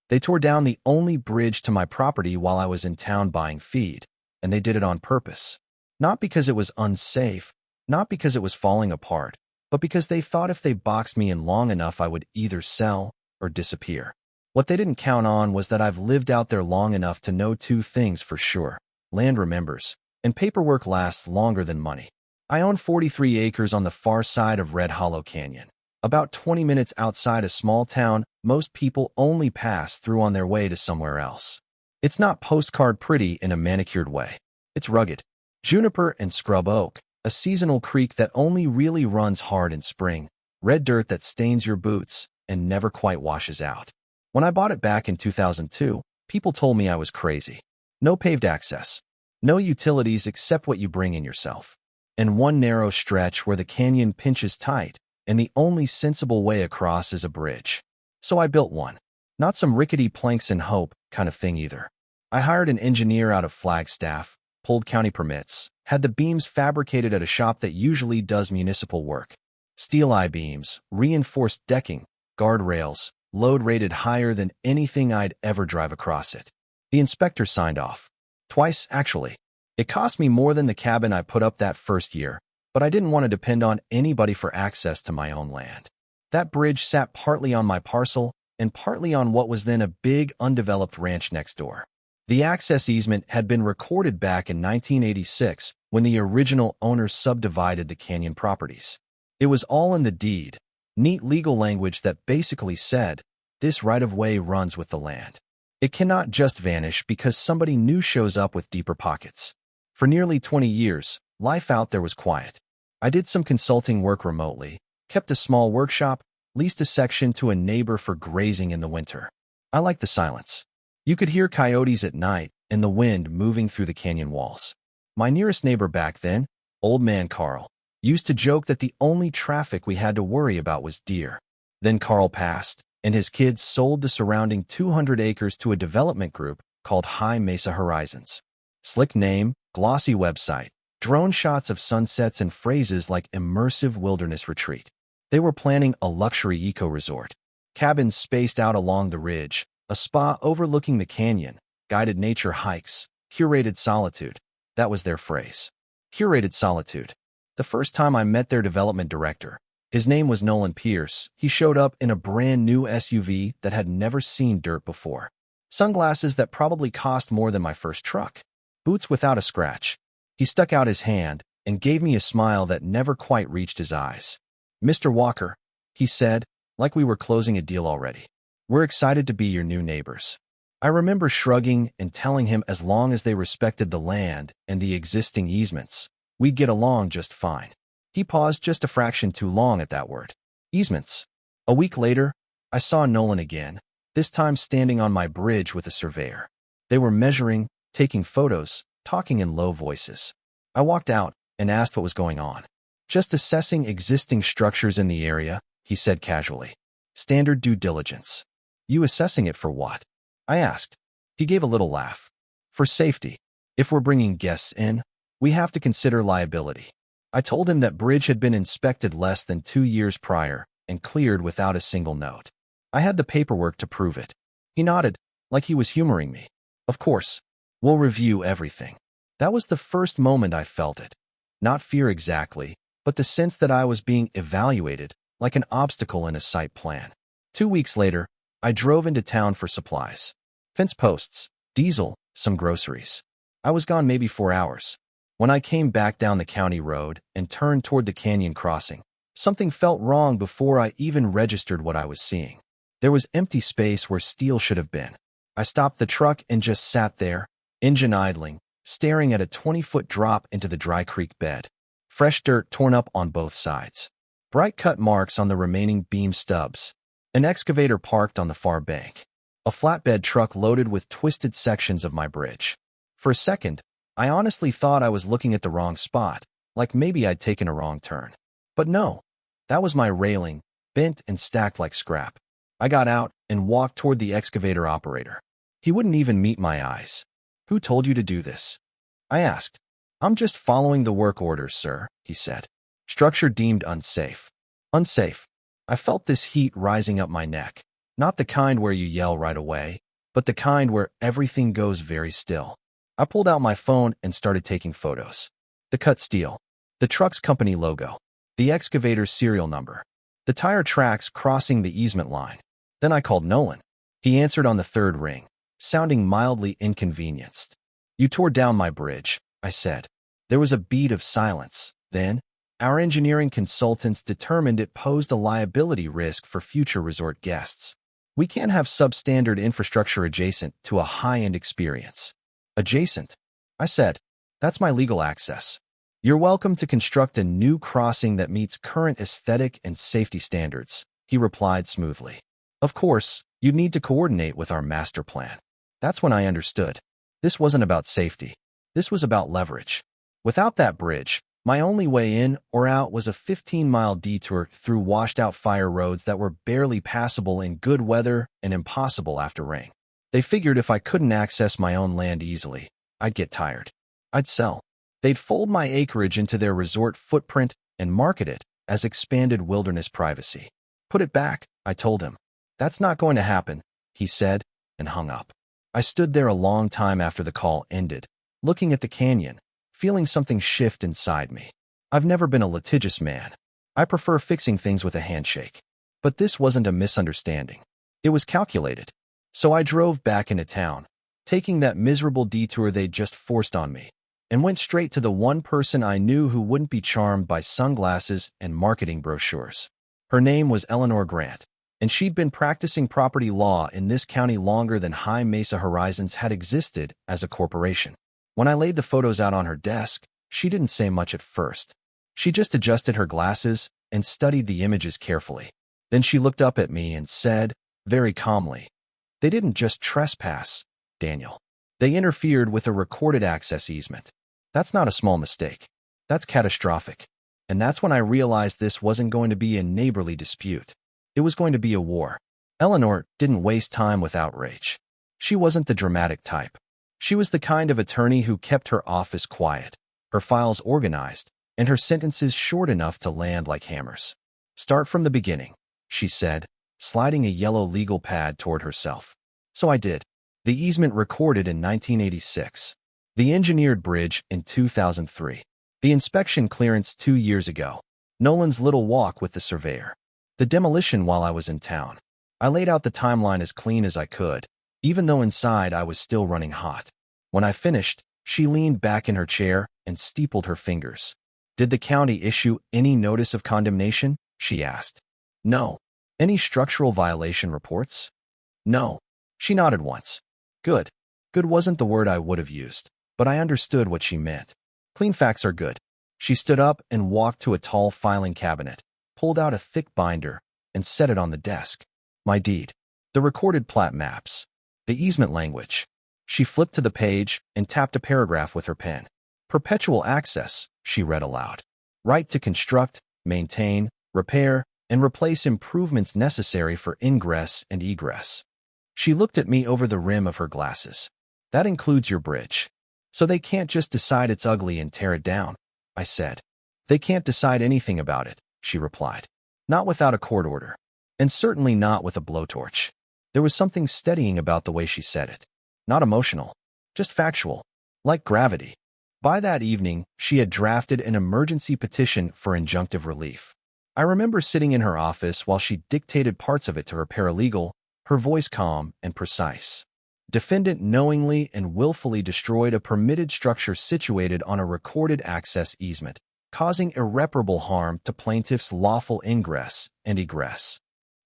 They tore down the only bridge to my property while I was in town buying feed, and they did it on purpose. Not because it was unsafe, not because it was falling apart, but because they thought if they boxed me in long enough I would either sell or disappear. What they didn't count on was that I've lived out there long enough to know two things for sure. Land remembers, and paperwork lasts longer than money. I own 43 acres on the far side of Red Hollow Canyon. About 20 minutes outside a small town most people only pass through on their way to somewhere else. It's not postcard pretty in a manicured way. It's rugged. Juniper and scrub oak, a seasonal creek that only really runs hard in spring, red dirt that stains your boots and never quite washes out. When I bought it back in 2002, people told me I was crazy. No paved access. No utilities except what you bring in yourself. And one narrow stretch where the canyon pinches tight, and the only sensible way across is a bridge. So I built one. Not some rickety planks and hope kind of thing either. I hired an engineer out of Flagstaff, pulled county permits, had the beams fabricated at a shop that usually does municipal work. Steel I-beams, reinforced decking, guardrails, load rated higher than anything I'd ever drive across it. The inspector signed off. Twice, actually. It cost me more than the cabin I put up that first year, but I didn't want to depend on anybody for access to my own land. That bridge sat partly on my parcel and partly on what was then a big undeveloped ranch next door. The access easement had been recorded back in 1986 when the original owners subdivided the canyon properties. It was all in the deed, neat legal language that basically said, this right-of-way runs with the land. It cannot just vanish because somebody new shows up with deeper pockets. For nearly 20 years, life out there was quiet. I did some consulting work remotely, kept a small workshop, leased a section to a neighbor for grazing in the winter. I liked the silence. You could hear coyotes at night and the wind moving through the canyon walls. My nearest neighbor back then, old man Carl, used to joke that the only traffic we had to worry about was deer. Then Carl passed, and his kids sold the surrounding 200 acres to a development group called Mesa Horizons. Slick name, glossy website, drone shots of sunsets and phrases like immersive wilderness retreat. They were planning a luxury eco-resort. Cabins spaced out along the ridge, a spa overlooking the canyon, guided nature hikes, curated solitude. That was their phrase. Curated solitude. The first time I met their development director, his name was Nolan Pierce, he showed up in a brand new SUV that had never seen dirt before. Sunglasses that probably cost more than my first truck. Boots without a scratch. He stuck out his hand and gave me a smile that never quite reached his eyes. Mr. Walker, he said, like we were closing a deal already. We're excited to be your new neighbors. I remember shrugging and telling him as long as they respected the land and the existing easements, we'd get along just fine. He paused just a fraction too long at that word. Easements. A week later, I saw Nolan again, this time standing on my bridge with a surveyor. They were measuring, taking photos, talking in low voices. I walked out and asked what was going on. Just assessing existing structures in the area, he said casually. Standard due diligence. You assessing it for what? I asked. He gave a little laugh. For safety. If we're bringing guests in, we have to consider liability. I told him that bridge had been inspected less than 2 years prior and cleared without a single note. I had the paperwork to prove it. He nodded, like he was humoring me. Of course. We'll review everything. That was the first moment I felt it. Not fear exactly, but the sense that I was being evaluated, like an obstacle in a site plan. 2 weeks later, I drove into town for supplies. Fence posts, diesel, some groceries. I was gone maybe 4 hours. When I came back down the county road and turned toward the canyon crossing, something felt wrong before I even registered what I was seeing. There was empty space where steel should have been. I stopped the truck and just sat there, engine idling, staring at a 20-foot drop into the dry creek bed. Fresh dirt torn up on both sides. Bright cut marks on the remaining beam stubs. An excavator parked on the far bank. A flatbed truck loaded with twisted sections of my bridge. For a second, I honestly thought I was looking at the wrong spot, like maybe I'd taken a wrong turn. But no, that was my railing, bent and stacked like scrap. I got out and walked toward the excavator operator. He wouldn't even meet my eyes. Who told you to do this? I asked. I'm just following the work orders, sir, he said. Structure deemed unsafe. Unsafe. I felt this heat rising up my neck. Not the kind where you yell right away, but the kind where everything goes very still. I pulled out my phone and started taking photos. The cut steel, the truck's company logo, the excavator's serial number, the tire tracks crossing the easement line. Then I called Nolan. He answered on the third ring, sounding mildly inconvenienced. "You tore down my bridge," I said. There was a beat of silence. Then, "Our engineering consultants determined it posed a liability risk for future resort guests. We can't have substandard infrastructure adjacent to a high-end experience." "Adjacent?" I said. "That's my legal access. You're welcome to construct a new crossing that meets current aesthetic and safety standards," he replied smoothly. "Of course, you'd need to coordinate with our master plan." That's when I understood. This wasn't about safety. This was about leverage. Without that bridge, my only way in or out was a 15-mile detour through washed-out fire roads that were barely passable in good weather and impossible after rain. They figured if I couldn't access my own land easily, I'd get tired. I'd sell. They'd fold my acreage into their resort footprint and market it as expanded wilderness privacy. "Put it back," I told him. "That's not going to happen," he said, and hung up. I stood there a long time after the call ended, looking at the canyon, feeling something shift inside me. I've never been a litigious man. I prefer fixing things with a handshake. But this wasn't a misunderstanding. It was calculated. So I drove back into town, taking that miserable detour they'd just forced on me, and went straight to the one person I knew who wouldn't be charmed by sunglasses and marketing brochures. Her name was Eleanor Grant, and she'd been practicing property law in this county longer than Mesa Horizons had existed as a corporation. When I laid the photos out on her desk, she didn't say much at first. She just adjusted her glasses and studied the images carefully. Then she looked up at me and said, very calmly, "They didn't just trespass, Daniel. They interfered with a recorded access easement. That's not a small mistake. That's catastrophic." And that's when I realized this wasn't going to be a neighborly dispute. It was going to be a war. Eleanor didn't waste time with outrage. She wasn't the dramatic type. She was the kind of attorney who kept her office quiet, her files organized, and her sentences short enough to land like hammers. "Start from the beginning," she said, sliding a yellow legal pad toward herself. So I did. The easement recorded in 1986. The engineered bridge in 2003. The inspection clearance 2 years ago. Nolan's little walk with the surveyor. The demolition while I was in town. I laid out the timeline as clean as I could, even though inside I was still running hot. When I finished, she leaned back in her chair and steepled her fingers. "Did the county issue any notice of condemnation?" she asked. "No." "Any structural violation reports?" "No." She nodded once. Good. Good wasn't the word I would have used, but I understood what she meant. Clean facts are good. She stood up and walked to a tall filing cabinet, pulled out a thick binder, and set it on the desk. My deed. The recorded plat maps. The easement language. She flipped to the page and tapped a paragraph with her pen. "Perpetual access," she read aloud. "Right to construct, maintain, repair, and replace improvements necessary for ingress and egress." She looked at me over the rim of her glasses. "That includes your bridge. So they can't just decide it's ugly and tear it down," I said. "They can't decide anything about it," she replied. "Not without a court order. And certainly not with a blowtorch." There was something steadying about the way she said it. Not emotional, just factual, like gravity. By that evening, she had drafted an emergency petition for injunctive relief. I remember sitting in her office while she dictated parts of it to her paralegal, her voice calm and precise. Defendant knowingly and willfully destroyed a permitted structure situated on a recorded access easement, causing irreparable harm to plaintiff's lawful ingress and egress.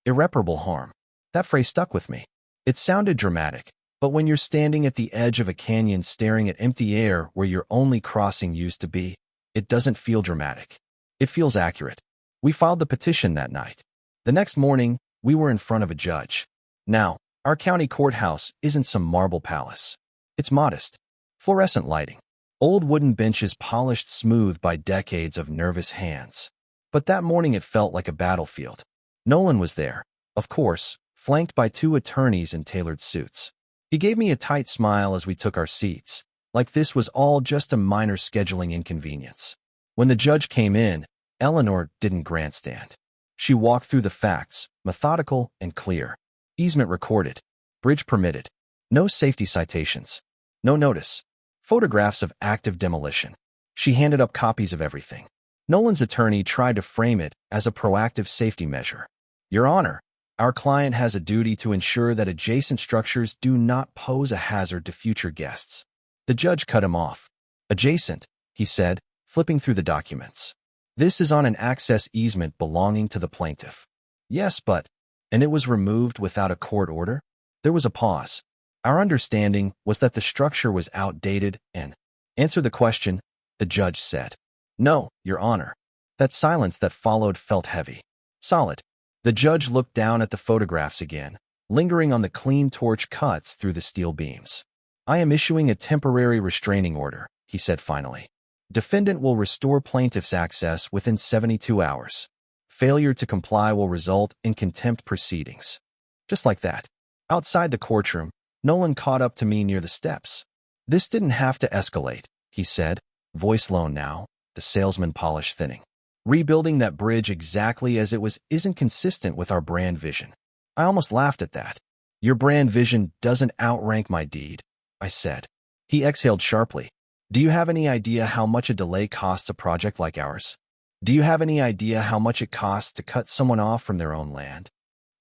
Irreparable harm. That phrase stuck with me. It sounded dramatic, but when you're standing at the edge of a canyon staring at empty air where your only crossing used to be, it doesn't feel dramatic. It feels accurate. We filed the petition that night. The next morning, we were in front of a judge. Now, our county courthouse isn't some marble palace. It's modest. Fluorescent lighting. Old wooden benches polished smooth by decades of nervous hands. But that morning it felt like a battlefield. Nolan was there, of course, flanked by 2 attorneys in tailored suits. He gave me a tight smile as we took our seats, like this was all just a minor scheduling inconvenience. When the judge came in, Eleanor didn't grandstand. She walked through the facts, methodical and clear. Easement recorded. Bridge permitted. No safety citations. No notice. Photographs of active demolition. She handed up copies of everything. Nolan's attorney tried to frame it as a proactive safety measure. Your Honor, our client has a duty to ensure that adjacent structures do not pose a hazard to future guests. The judge cut him off. Adjacent, he said, flipping through the documents. This is on an access easement belonging to the plaintiff. Yes, but... And it was removed without a court order? There was a pause. Our understanding was that the structure was outdated and... Answer the question, the judge said. No, Your Honor. That silence that followed felt heavy. Solid. The judge looked down at the photographs again, lingering on the clean torch cuts through the steel beams. I am issuing a temporary restraining order, he said finally. Defendant will restore plaintiff's access within 72 hours. Failure to comply will result in contempt proceedings. Just like that. Outside the courtroom, Nolan caught up to me near the steps. This didn't have to escalate, he said, voice low now, the salesman polish thinning. Rebuilding that bridge exactly as it was isn't consistent with our brand vision. I almost laughed at that. Your brand vision doesn't outrank my deed, I said. He exhaled sharply. Do you have any idea how much a delay costs a project like ours? Do you have any idea how much it costs to cut someone off from their own land?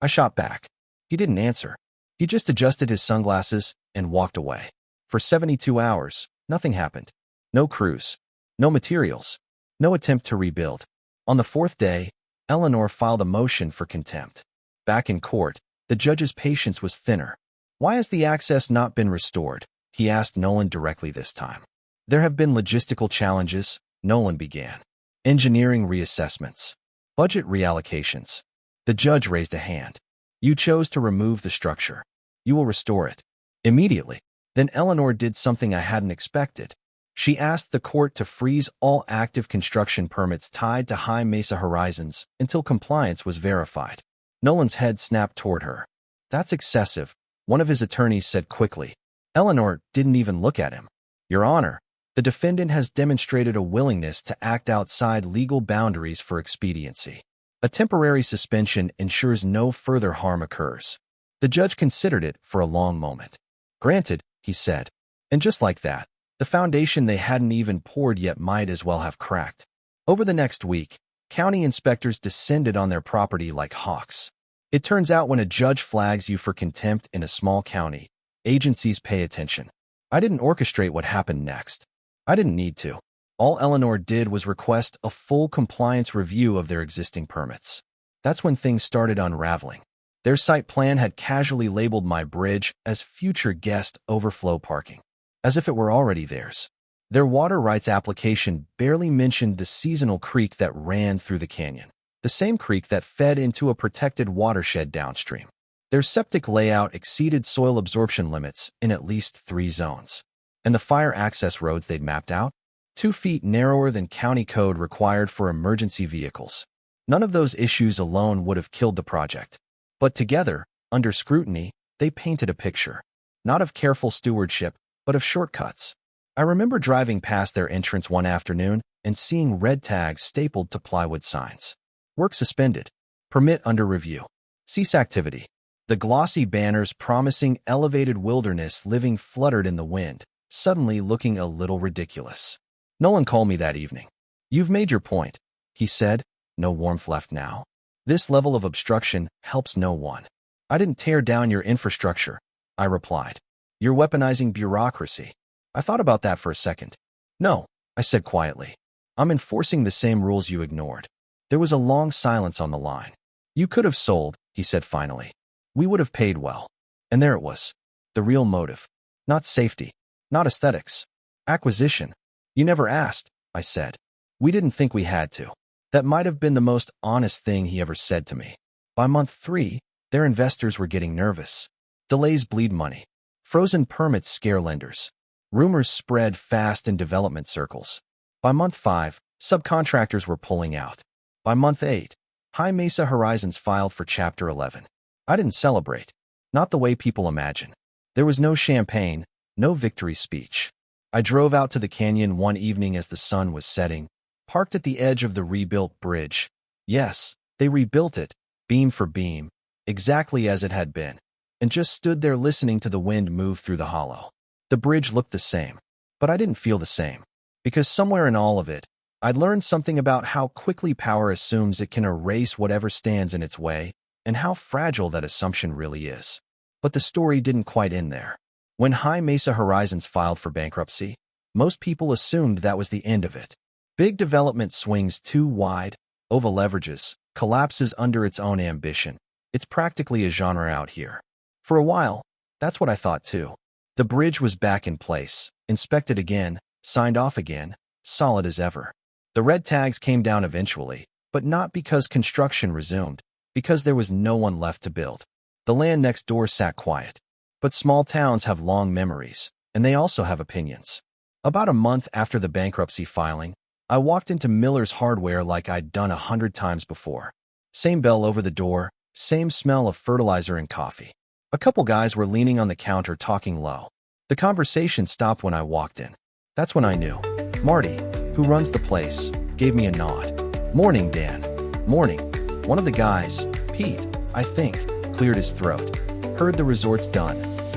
I shot back. He didn't answer. He just adjusted his sunglasses and walked away. For 72 hours, nothing happened. No crews. No materials. No attempt to rebuild. On the fourth day, Eleanor filed a motion for contempt. Back in court, the judge's patience was thinner. Why has the access not been restored? He asked Nolan directly this time. There have been logistical challenges, Nolan began. Engineering reassessments. Budget reallocations. The judge raised a hand. You chose to remove the structure. You will restore it. Immediately. Then Eleanor did something I hadn't expected. She asked the court to freeze all active construction permits tied to High Mesa Horizons until compliance was verified. Nolan's head snapped toward her. That's excessive, one of his attorneys said quickly. Eleanor didn't even look at him. Your Honor, the defendant has demonstrated a willingness to act outside legal boundaries for expediency. A temporary suspension ensures no further harm occurs. The judge considered it for a long moment. Granted, he said. And just like that, the foundation they hadn't even poured yet might as well have cracked. Over the next week, county inspectors descended on their property like hawks. It turns out when a judge flags you for contempt in a small county, agencies pay attention. I didn't orchestrate what happened next. I didn't need to. All Eleanor did was request a full compliance review of their existing permits. That's when things started unraveling. Their site plan had casually labeled my bridge as future guest overflow parking, as if it were already theirs. Their water rights application barely mentioned the seasonal creek that ran through the canyon, the same creek that fed into a protected watershed downstream. Their septic layout exceeded soil absorption limits in at least 3 zones. And the fire access roads they'd mapped out? 2 feet narrower than county code required for emergency vehicles. None of those issues alone would have killed the project. But together, under scrutiny, they painted a picture. Not of careful stewardship, but of shortcuts. I remember driving past their entrance one afternoon and seeing red tags stapled to plywood signs. Work suspended. Permit under review. Cease activity. The glossy banners promising elevated wilderness living fluttered in the wind, suddenly looking a little ridiculous. Nolan called me that evening. You've made your point, he said, no warmth left now. This level of obstruction helps no one. I didn't tear down your infrastructure, I replied. You're weaponizing bureaucracy. I thought about that for a second. No, I said quietly. I'm enforcing the same rules you ignored. There was a long silence on the line. You could have sold, he said finally. We would have paid well. And there it was. The real motive. Not safety. Not aesthetics. Acquisition. You never asked, I said. We didn't think we had to. That might have been the most honest thing he ever said to me. By month 3, their investors were getting nervous. Delays bleed money. Frozen permits scare lenders. Rumors spread fast in development circles. By month 5, subcontractors were pulling out. By month 8, High Mesa Horizons filed for Chapter 11. I didn't celebrate. Not the way people imagine. There was no champagne, no victory speech. I drove out to the canyon one evening as the sun was setting, parked at the edge of the rebuilt bridge. Yes, they rebuilt it, beam for beam, exactly as it had been. and just stood there listening to the wind move through the hollow. The bridge looked the same, but I didn't feel the same, because somewhere in all of it, I'd learned something about how quickly power assumes it can erase whatever stands in its way, and how fragile that assumption really is. But the story didn't quite end there. When Mesa Horizons filed for bankruptcy, most people assumed that was the end of it. Big development swings too wide, over-leverages, collapses under its own ambition. It's practically a genre out here. For a while, that's what I thought too. The bridge was back in place, inspected again, signed off again, solid as ever. The red tags came down eventually, but not because construction resumed, because there was no one left to build. The land next door sat quiet. But small towns have long memories, and they also have opinions. About a month after the bankruptcy filing, I walked into Miller's Hardware like I'd done 100 times before. Same bell over the door, same smell of fertilizer and coffee. A couple guys were leaning on the counter talking low. The conversation stopped when I walked in. That's when I knew. Marty, who runs the place, gave me a nod. "Morning, Dan." "Morning." One of the guys, Pete, I think, cleared his throat. "Heard the resort's done."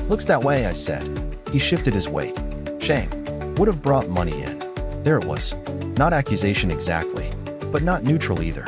"Looks that way," I said. He shifted his weight. "Shame. Would have brought money in." There it was. Not accusation exactly, but not neutral either.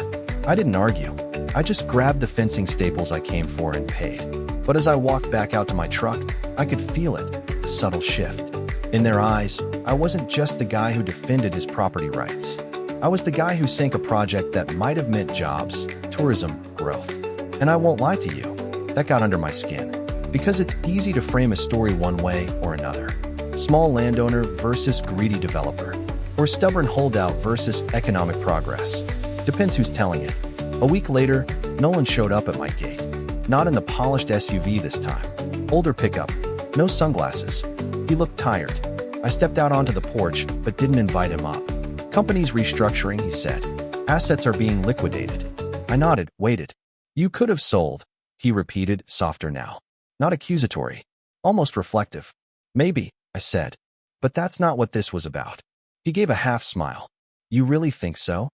I didn't argue. I just grabbed the fencing staples I came for and paid. But as I walked back out to my truck, I could feel it, a subtle shift. In their eyes, I wasn't just the guy who defended his property rights. I was the guy who sank a project that might have meant jobs, tourism, growth. And I won't lie to you, that got under my skin. Because it's easy to frame a story one way or another. Small landowner versus greedy developer. Or stubborn holdout versus economic progress. Depends who's telling it. A week later, Nolan showed up at my gate. Not in the polished SUV this time. Older pickup. No sunglasses. He looked tired. I stepped out onto the porch, but didn't invite him up. "Company's restructuring," he said. "Assets are being liquidated." I nodded, waited. "You could have sold," he repeated, softer now. Not accusatory. Almost reflective. "Maybe," I said. "But that's not what this was about." He gave a half smile. "You really think so?"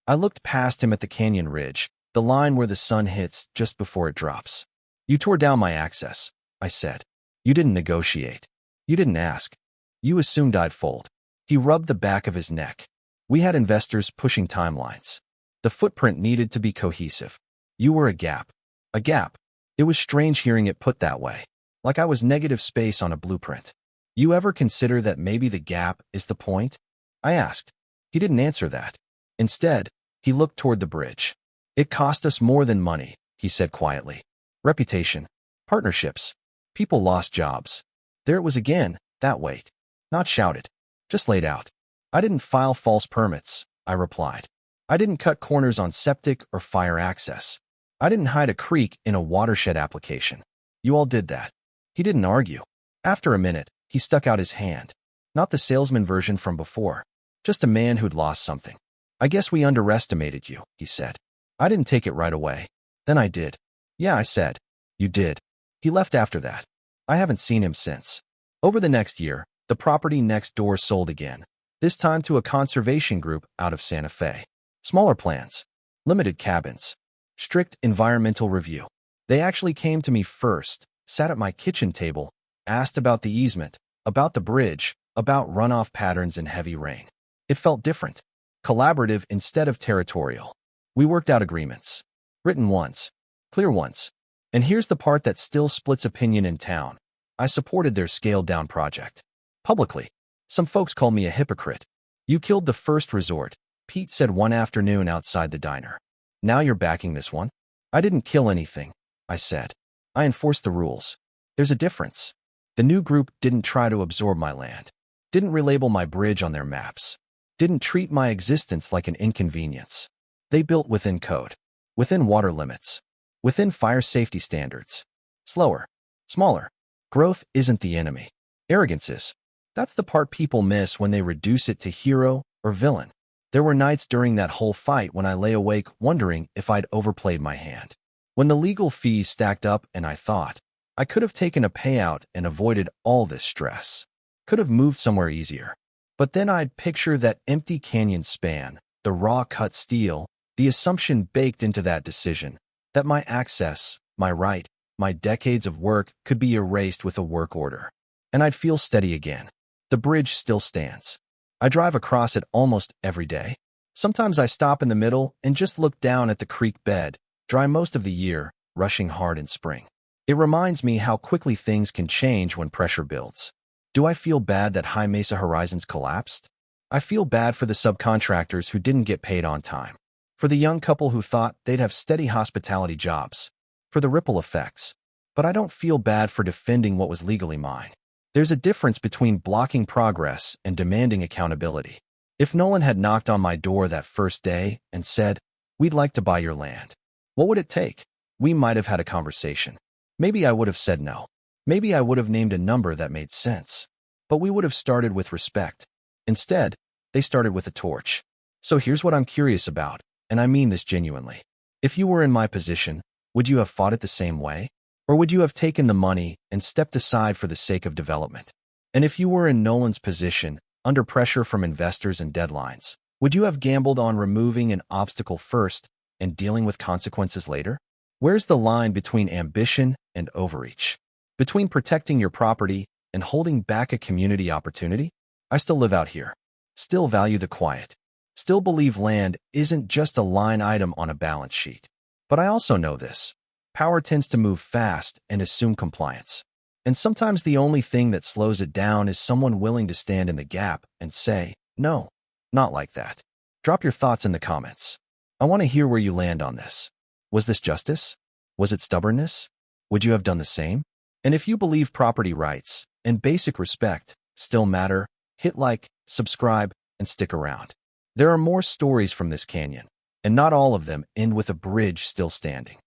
I looked past him at the canyon ridge, the line where the sun hits just before it drops. "You tore down my access," I said. "You didn't negotiate. You didn't ask. You assumed I'd fold." He rubbed the back of his neck. "We had investors pushing timelines. The footprint needed to be cohesive. You were a gap." A gap. It was strange hearing it put that way, like I was negative space on a blueprint. "You ever consider that maybe the gap is the point?" I asked. He didn't answer that. Instead, he looked toward the bridge. "It cost us more than money," he said quietly. "Reputation. Partnerships. People lost jobs." There it was again, that weight. Not shouted. Just laid out. "I didn't file false permits," I replied. "I didn't cut corners on septic or fire access. I didn't hide a creek in a watershed application. You all did that." He didn't argue. After a minute, he stuck out his hand. Not the salesman version from before. Just a man who'd lost something. "I guess we underestimated you," he said. I didn't take it right away. Then I did. "Yeah," I said. "You did." He left after that. I haven't seen him since. Over the next year, the property next door sold again. This time to a conservation group out of Santa Fe. Smaller plans. Limited cabins. Strict environmental review. They actually came to me first, sat at my kitchen table, asked about the easement, about the bridge, about runoff patterns in heavy rain. It felt different. Collaborative instead of territorial. We worked out agreements. Written ones. Clear ones. And here's the part that still splits opinion in town. I supported their scaled-down project. Publicly. Some folks called me a hypocrite. "You killed the first resort," Pete said one afternoon outside the diner. "Now you're backing this one?" "I didn't kill anything," I said. "I enforced the rules." There's a difference. The new group didn't try to absorb my land. Didn't relabel my bridge on their maps. Didn't treat my existence like an inconvenience. They built within code. Within water limits. Within fire safety standards. Slower. Smaller. Growth isn't the enemy. Arrogance is. That's the part people miss when they reduce it to hero or villain. There were nights during that whole fight when I lay awake wondering if I'd overplayed my hand. When the legal fees stacked up and I thought, I could have taken a payout and avoided all this stress. Could have moved somewhere easier. But then I'd picture that empty canyon span, the raw cut steel, the assumption baked into that decision, that my access, my right, my decades of work could be erased with a work order, and I'd feel steady again. The bridge still stands. I drive across it almost every day. Sometimes I stop in the middle and just look down at the creek bed, dry most of the year, rushing hard in spring. It reminds me how quickly things can change when pressure builds. Do I feel bad that High Mesa Horizons collapsed? I feel bad for the subcontractors who didn't get paid on time, for the young couple who thought they'd have steady hospitality jobs, for the ripple effects. But I don't feel bad for defending what was legally mine. There's a difference between blocking progress and demanding accountability. If Nolan had knocked on my door that first day and said, "We'd like to buy your land," what would it take? We might have had a conversation. Maybe I would have said no. Maybe I would have named a number that made sense. But we would have started with respect. Instead, they started with a torch. So here's what I'm curious about, and I mean this genuinely. If you were in my position, would you have fought it the same way? Or would you have taken the money and stepped aside for the sake of development? And if you were in Nolan's position, under pressure from investors and deadlines, would you have gambled on removing an obstacle first and dealing with consequences later? Where's the line between ambition and overreach? Between protecting your property and holding back a community opportunity? I still live out here, still value the quiet, still believe land isn't just a line item on a balance sheet. But I also know this. Power tends to move fast and assume compliance. And sometimes the only thing that slows it down is someone willing to stand in the gap and say, "No, not like that." Drop your thoughts in the comments. I want to hear where you land on this. Was this justice? Was it stubbornness? Would you have done the same? And if you believe property rights and basic respect still matter, hit like, subscribe, and stick around. There are more stories from this canyon, and not all of them end with a bridge still standing.